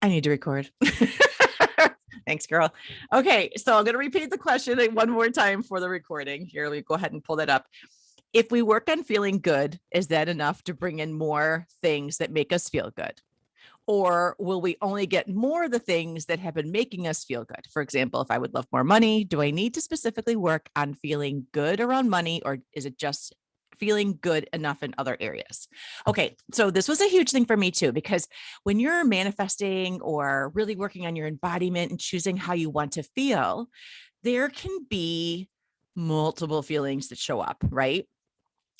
I need to record. Thanks, girl. Okay, so I'm going to repeat the question one more time for the recording. Here, let me go ahead and pull that up. If we work on feeling good, is that enough to bring in more things that make us feel good? Or will we only get more of the things that have been making us feel good? For example, if I would love more money, do I need to specifically work on feeling good around money, or is it just feeling good enough in other areas? Okay, so this was a huge thing for me too, because when you're manifesting or really working on your embodiment and choosing how you want to feel, there can be multiple feelings that show up, right?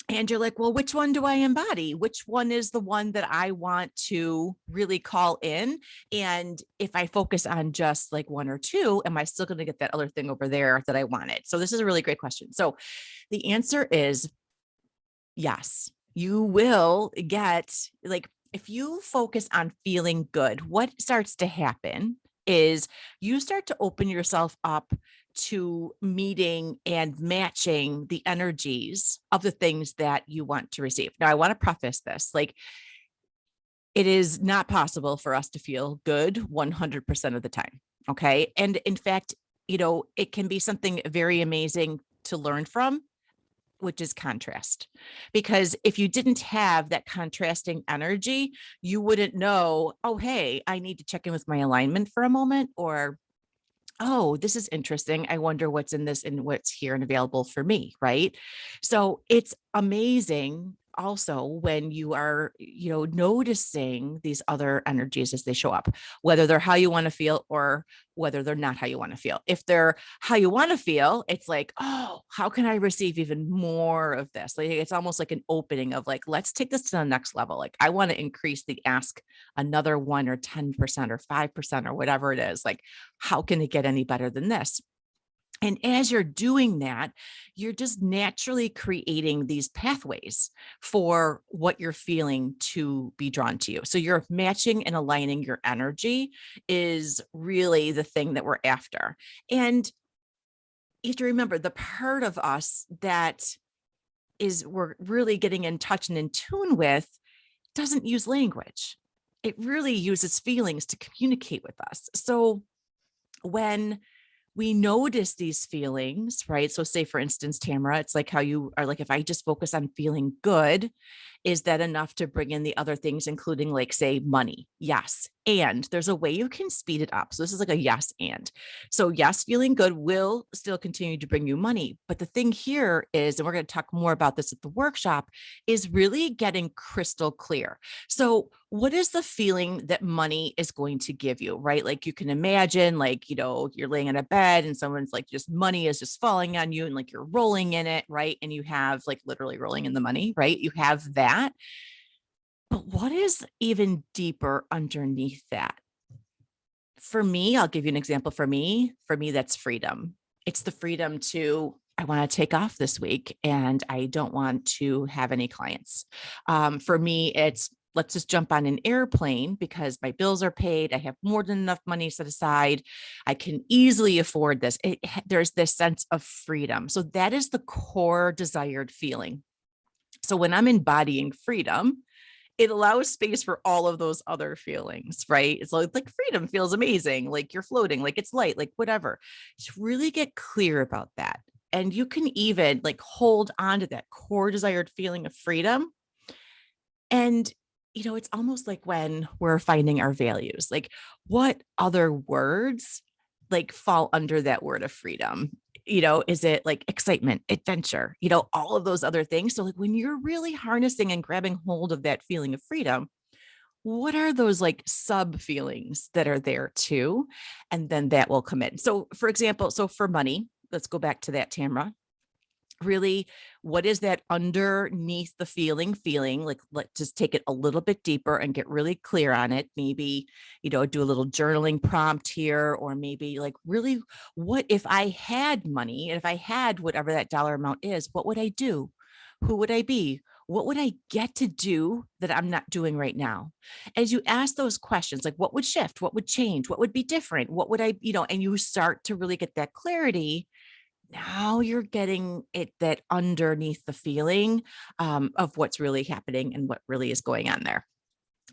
And you're like, well, which one do I embody? Which one is the one that I want to really call in? And if I focus on just like one or two, am I still going to get that other thing over there that I wanted? So this is a really great question. So the answer is yes, you will get, like, if you focus on feeling good, what starts to happen is you start to open yourself up to meeting and matching the energies of the things that you want to receive. Now, I want to preface this, like, it is not possible for us to feel good 100% of the time. Okay. And in fact, it can be something very amazing to learn from, which is contrast. Because if you didn't have that contrasting energy, you wouldn't know, oh, hey, I need to check in with my alignment for a moment, or, oh, this is interesting. I wonder what's in this and what's here and available for me. Right. So it's amazing also when you are, noticing these other energies as they show up, whether they're how you want to feel or whether they're not how you want to feel. If they're how you want to feel, it's like, oh, how can I receive even more of this? Like, it's almost like an opening of like, let's take this to the next level. Like, I want to increase the ask another 1 or 10% or 5% or whatever it is. Like, how can it get any better than this? And as you're doing that, you're just naturally creating these pathways for what you're feeling to be drawn to you. So you're matching and aligning your energy is really the thing that we're after. And you have to remember, the part of us that is we're really getting in touch and in tune with doesn't use language. It really uses feelings to communicate with us. So when we notice these feelings, right? So say, for instance, Tamara, it's like how you are like, if I just focus on feeling good, is that enough to bring in the other things, including like, say, money? Yes. And there's a way you can speed it up. So this is like a yes and. So yes, feeling good will still continue to bring you money. But the thing here is, and we're going to talk more about this at the workshop, is really getting crystal clear. So what is the feeling that money is going to give you, right? Like, you can imagine, like, you're laying in a bed and someone's like, just money is just falling on you and like you're rolling in it, right? And you have like literally rolling in the money, right? You have that. But what is even deeper underneath that? For me, I'll give you an example. For me, that's freedom. It's the freedom to, I want to take off this week and I don't want to have any clients. For me, it's, let's just jump on an airplane because my bills are paid. I have more than enough money set aside. I can easily afford this. There's this sense of freedom. So that is the core desired feeling. So when I'm embodying freedom, it allows space for all of those other feelings, right? It's like freedom feels amazing, like you're floating, like it's light, like whatever. Just really get clear about that. And you can even like hold on to that core desired feeling of freedom. And, it's almost like when we're finding our values, like what other words like fall under that word of freedom? Is it like excitement, adventure, all of those other things? So like when you're really harnessing and grabbing hold of that feeling of freedom, what are those like sub feelings that are there too? And then that will come in. So for example, so for money, let's go back to that, Tamra. Really, what is that underneath the feeling? Like, let's just take it a little bit deeper and get really clear on it. Maybe, do a little journaling prompt here, or maybe like, really, what if I had money and if I had whatever that dollar amount is, what would I do? Who would I be? What would I get to do that I'm not doing right now? As you ask those questions, like what would shift? What would change? What would be different? What would I, and you start to really get that clarity. Now you're getting it, that underneath the feeling of what's really happening and what really is going on there.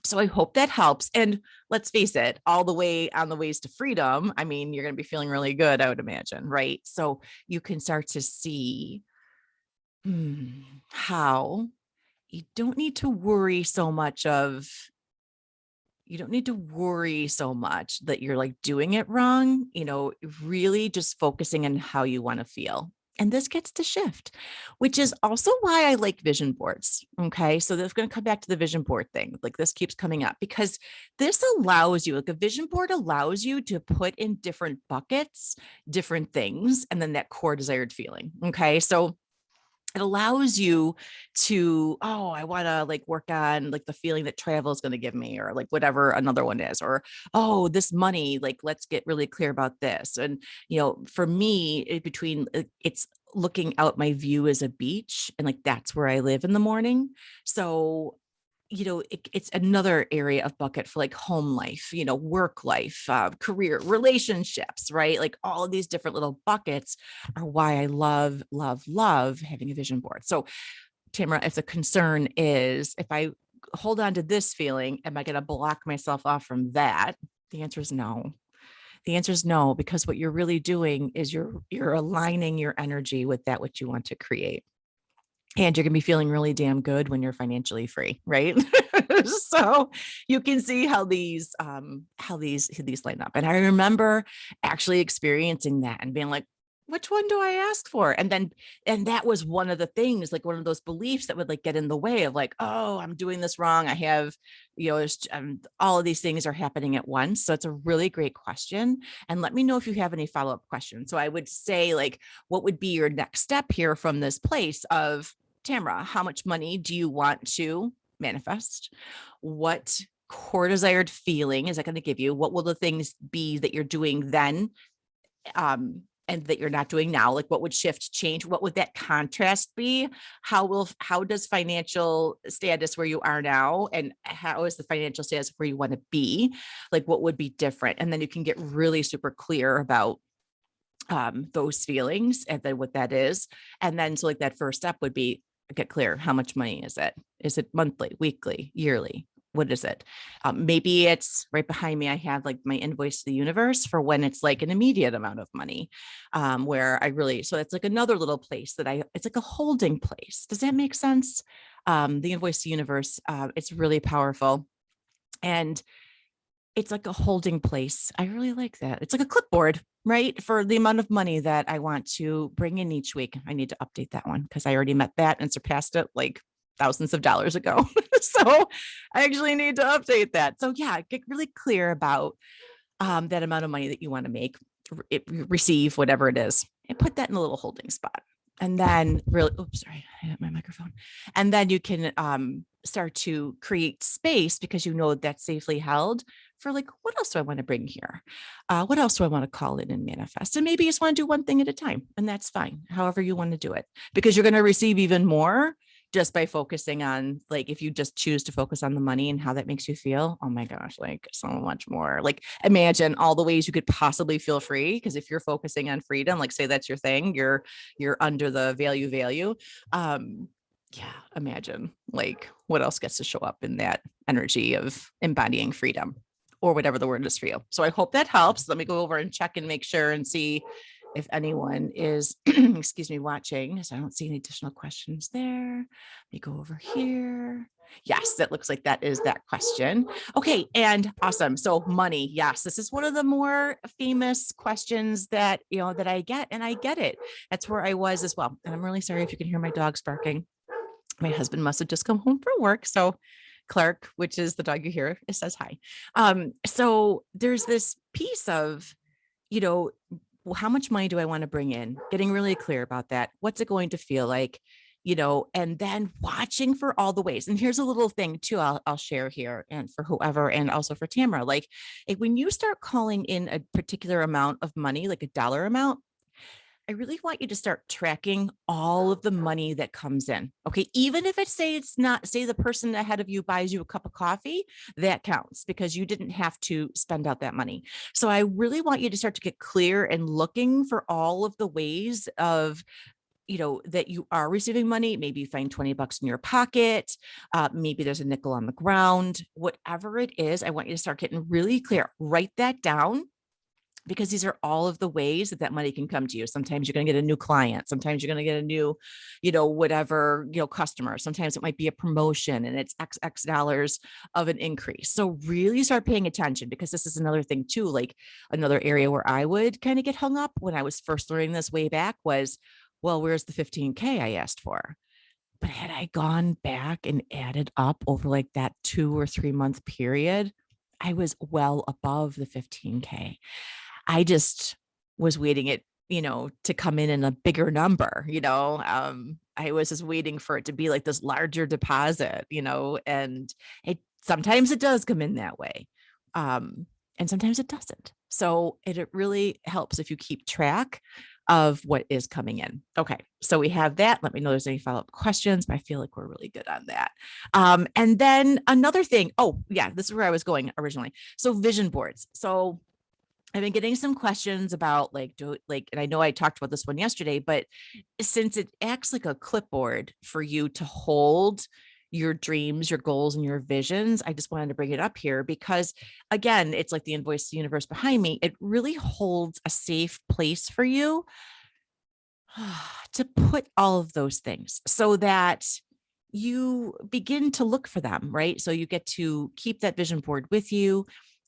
So I hope that helps. And let's face it, all the way on the ways to freedom, I mean, you're going to be feeling really good, I would imagine, right? So you can start to see how you don't need to worry so much of you don't need to worry so much that you're like doing it wrong, really just focusing on how you want to feel. And this gets to shift, which is also why I like vision boards. Okay. So that's going to come back to the vision board thing. Like this keeps coming up because this allows you, like a vision board allows you to put in different buckets, different things, and then that core desired feeling. Okay. So it allows you to, oh, I want to like work on like the feeling that travel is going to give me, or like whatever another one is, or, oh, this money, like, let's get really clear about this. And, for me, it's looking out my view as a beach, and like, that's where I live in the morning. So it's another area of bucket for like home life, work life, career, relationships, right? Like all of these different little buckets are why I love, love, love having a vision board. So, Tamara, if the concern is if I hold on to this feeling, am I going to block myself off from that? The answer is no. The answer is no, because what you're really doing is you're aligning your energy with that which you want to create. And you're going to be feeling really damn good when you're financially free, right? So you can see how these line up. And I remember actually experiencing that and being like, which one do I ask for? And that was one of the things, like one of those beliefs that would like get in the way of like, oh, I'm doing this wrong. I have, all of these things are happening at once. So it's a really great question. And let me know if you have any follow-up questions. So I would say, like, what would be your next step here from this place of, Tamara, how much money do you want to manifest? What core desired feeling is that going to give you? What will the things be that you're doing then, and that you're not doing now? Like, what would shift, change? What would that contrast be? How does financial status where you are now, and how is the financial status where you want to be? Like, what would be different? And then you can get really super clear about those feelings and then what that is. And then, so like that first step would be get clear. How much money is it? Is it monthly, weekly, yearly? What is it? Maybe it's right behind me. I have like my invoice to the universe for when it's like an immediate amount of money, where I really, so it's like another little place it's like a holding place. Does that make sense? The invoice to the universe, it's really powerful. And it's like a holding place. I really like that. It's like a clipboard, right? For the amount of money that I want to bring in each week. I need to update that one because I already met that and surpassed it like thousands of dollars ago. So I actually need to update that. So yeah, get really clear about that amount of money that you want to make, receive, whatever it is, and put that in a little holding spot. And then really, oops, sorry, I hit my microphone. And then you can start to create space because you know that's safely held for like, what else do I want to bring here? What else do I want to call in and manifest? And maybe you just want to do one thing at a time, and that's fine, however you want to do it, because you're going to receive even more just by focusing on, like, if you just choose to focus on the money and how that makes you feel. Oh my gosh, like so much more. Like, imagine all the ways you could possibly feel free. Because if you're focusing on freedom, like say that's your thing, you're under the value. Yeah, imagine like what else gets to show up in that energy of embodying freedom, or whatever the word is for you. So I hope that helps. Let me go over and check and make sure and see if anyone is, excuse me, watching. So I don't see any additional questions there. Let me go over here. Yes, that looks like that is that question. Okay, and awesome. So money, yes, this is one of the more famous questions that, that I get, and I get it. That's where I was as well. And I'm really sorry if you can hear my dogs barking. My husband must have just come home from work. So Clark, which is the dog you hear, it says hi. So there's this piece of, well, how much money do I want to bring in? Getting really clear about that. What's it going to feel like? And then watching for all the ways. And here's a little thing too, I'll share here, and for whoever, and also for Tamara, like when you start calling in a particular amount of money, like a dollar amount, I really want you to start tracking all of the money that comes in. Okay. Even if it's not, say the person ahead of you buys you a cup of coffee, that counts because you didn't have to spend out that money. So I really want you to start to get clear and looking for all of the ways of, that you are receiving money. Maybe you find 20 bucks in your pocket. Maybe there's a nickel on the ground, whatever it is. I want you to start getting really clear. Write that down, because these are all of the ways that money can come to you. Sometimes you're going to get a new client. Sometimes you're going to get a new, whatever, customer. Sometimes it might be a promotion and it's X dollars of an increase. So really start paying attention, because this is another thing too, like another area where I would kind of get hung up when I was first learning this way back was, well, where's the 15K I asked for? But had I gone back and added up over like that 2 or 3 month period, I was well above the 15K. I just was waiting it, to come in a bigger number, I was just waiting for it to be like this larger deposit, and sometimes it does come in that way. And sometimes it doesn't. So it really helps if you keep track of what is coming in. Okay. So we have that. Let me know if there's any follow-up questions, but I feel like we're really good on that. And then another thing. Oh yeah, this is where I was going originally. So vision boards. So I've been getting some questions about and I know I talked about this one yesterday, but since it acts like a clipboard for you to hold your dreams, your goals, and your visions, I just wanted to bring it up here because, again, it's like the invoice to the universe behind me. It really holds a safe place for you to put all of those things so that you begin to look for them, right? So you get to keep that vision board with you.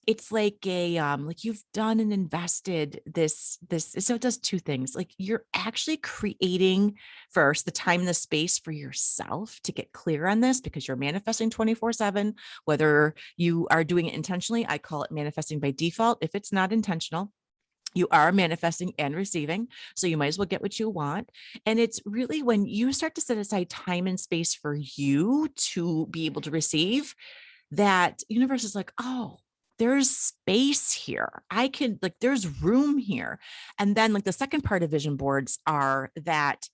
It's like like you've done and invested this, so it does two things. Like you're actually creating first the time and the space for yourself to get clear on this, because you're manifesting 24/7, whether you are doing it intentionally. I call it manifesting by default. If it's not intentional, you are manifesting and receiving. So you might as well get what you want. And it's really when you start to set aside time and space for you to be able to receive, that universe is like, oh, there's space here. There's room here. And then like the second part of vision boards are that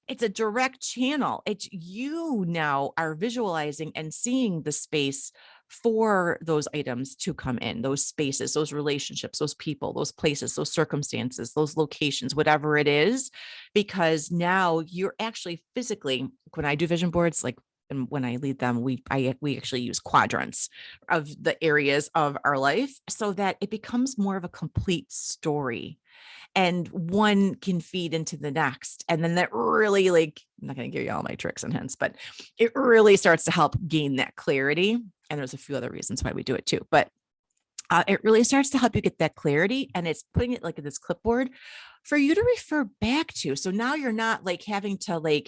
it's a direct channel. It's you now are visualizing and seeing the space for those items to come in, those spaces, those relationships, those people, those places, those circumstances, those locations, whatever it is, because now you're actually physically, when I do vision boards, like, and when I lead them, we actually use quadrants of the areas of our life so that it becomes more of a complete story, and one can feed into the next. And then that really, like, I'm not going to give you all my tricks and hints, but it really starts to help gain that clarity. And there's a few other reasons why we do it too, but it really starts to help you get that clarity. And it's putting it like in this clipboard for you to refer back to. So now you're not like having to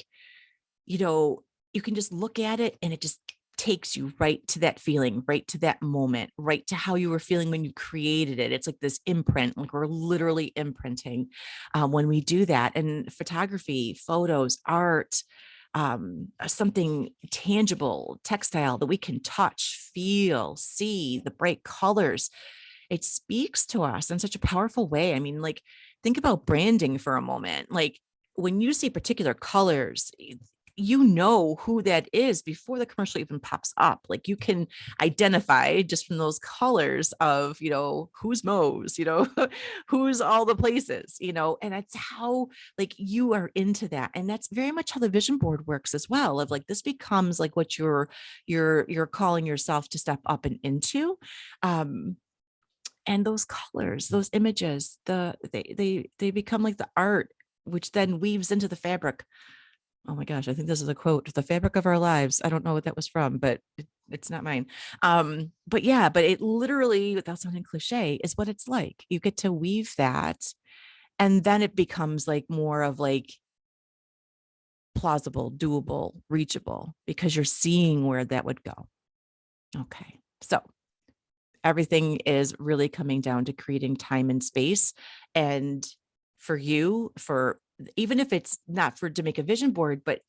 you can just look at it and it just takes you right to that feeling, right to that moment, right to how you were feeling when you created it. It's like this imprint, like we're literally imprinting when we do that. And photography, photos, art, something tangible, textile that we can touch, feel, see, the bright colors. It speaks to us in such a powerful way. I mean, like, think about branding for a moment. Like, when you see particular colors, you know who that is before the commercial even pops up. Like you can identify just from those colors of, who's Moe's, who's all the places, and that's how like you are into that. And that's very much how the vision board works as well. Of like, this becomes like what you're calling yourself to step up and into. And those colors, those images, they become like the art, which then weaves into the fabric. Oh my gosh, I think this is a quote, the fabric of our lives. I don't know what that was from, but it's not mine. But yeah, but it literally, without sounding cliche, is what it's like. You get to weave that, and then it becomes like more of like plausible, doable, reachable, because you're seeing where that would go. Okay. So everything is really coming down to creating time and space. And for you, even if it's not to make a vision board, but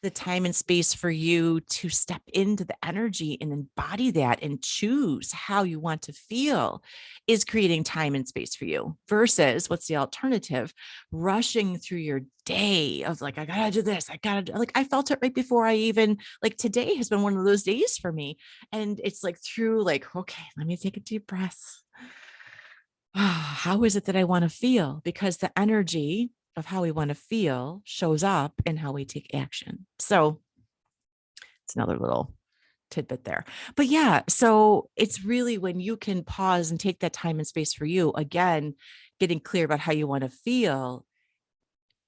the time and space for you to step into the energy and embody that and choose how you want to feel is creating time and space for you, versus what's the alternative? Rushing through your day of like, I gotta do this. I felt it right before I even, like, today has been one of those days for me. And it's like through like, okay, let me take a deep breath. How is it that I want to feel? Because the energy of how we want to feel shows up in how we take action. So it's another little tidbit there. But yeah, so it's really when you can pause and take that time and space for you, again, getting clear about how you want to feel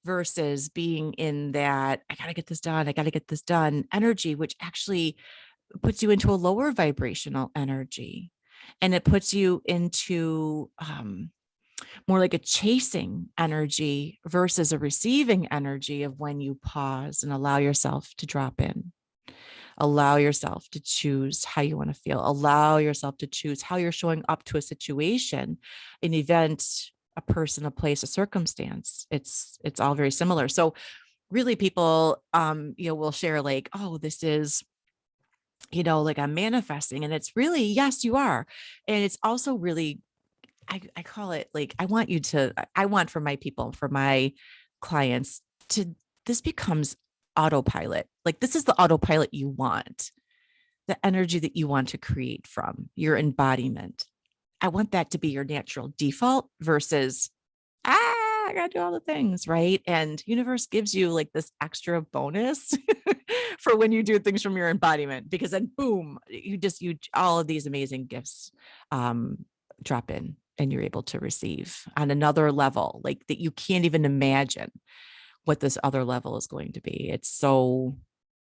versus being in that, I got to get this done, I got to get this done energy, which actually puts you into a lower vibrational energy. And it puts you into more like a chasing energy versus a receiving energy of when you pause and allow yourself to drop in. Allow yourself to choose how you want to feel. Allow yourself to choose how you're showing up to a situation, an event, a person, a place, a circumstance. It's all very similar. So really people will share like, oh, this is like I'm manifesting. And it's really, yes, you are. And it's also really, I call it like, I want for my people, for my clients this becomes autopilot. Like this is the autopilot you want, the energy that you want to create from your embodiment. I want that to be your natural default versus, I gotta do all the things, right? And universe gives you like this extra bonus for when you do things from your embodiment, because then boom, you all of these amazing gifts drop in and you're able to receive on another level, like that you can't even imagine what this other level is going to be. It's so,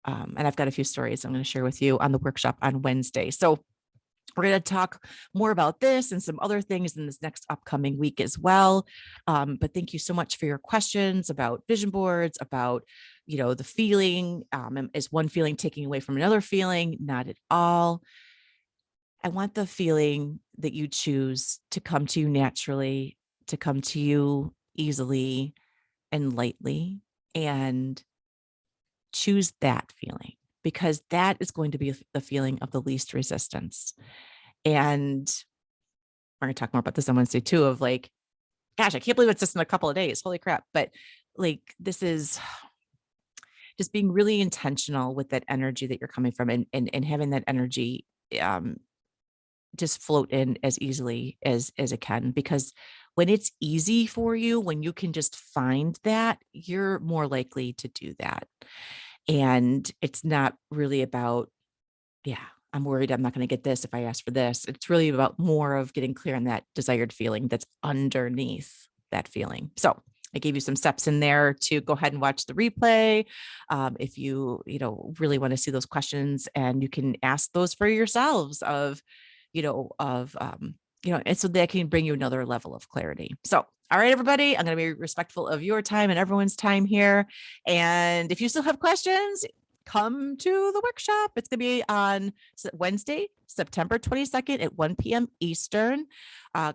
and I've got a few stories I'm going to share with you on the workshop on Wednesday. So we're going to talk more about this and some other things in this next upcoming week as well. But thank you so much for your questions about vision boards, about, the feeling. Is one feeling taking away from another feeling? Not at all. I want the feeling that you choose to come to you naturally, to come to you easily and lightly, and choose that feeling, because that is going to be the feeling of the least resistance. And we're going to talk more about this on Wednesday too, of like, gosh, I can't believe it's just in a couple of days. Holy crap. But like, this is just being really intentional with that energy that you're coming from, and having that energy just float in as easily as it can. Because when it's easy for you, when you can just find that, you're more likely to do that. And it's not really about, I'm worried I'm not going to get this if I ask for this. It's really about more of getting clear on that desired feeling that's underneath that feeling. So I gave you some steps in there to go ahead and watch the replay. If you, really want to see those questions, and you can ask those for yourselves and so that can bring you another level of clarity. So, all right, everybody, I'm going to be respectful of your time and everyone's time here. And if you still have questions, come to the workshop. It's going to be on Wednesday, September 22nd at 1 p.m. Eastern.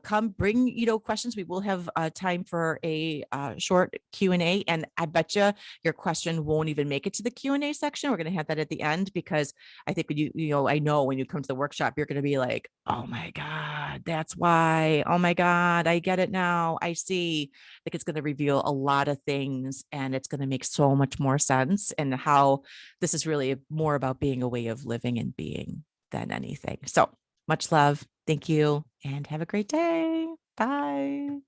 Come bring, questions. We will have time for a short Q&A, and I bet you your question won't even make it to the Q&A section. We're going to have that at the end, because I think when I know when you come to the workshop, you're going to be like, oh my God, that's why. Oh my God, I get it now. I see. Like, it's going to reveal a lot of things, and it's going to make so much more sense, and how this is really more about being a way of living and being than anything. So much love. Thank you, and have a great day. Bye.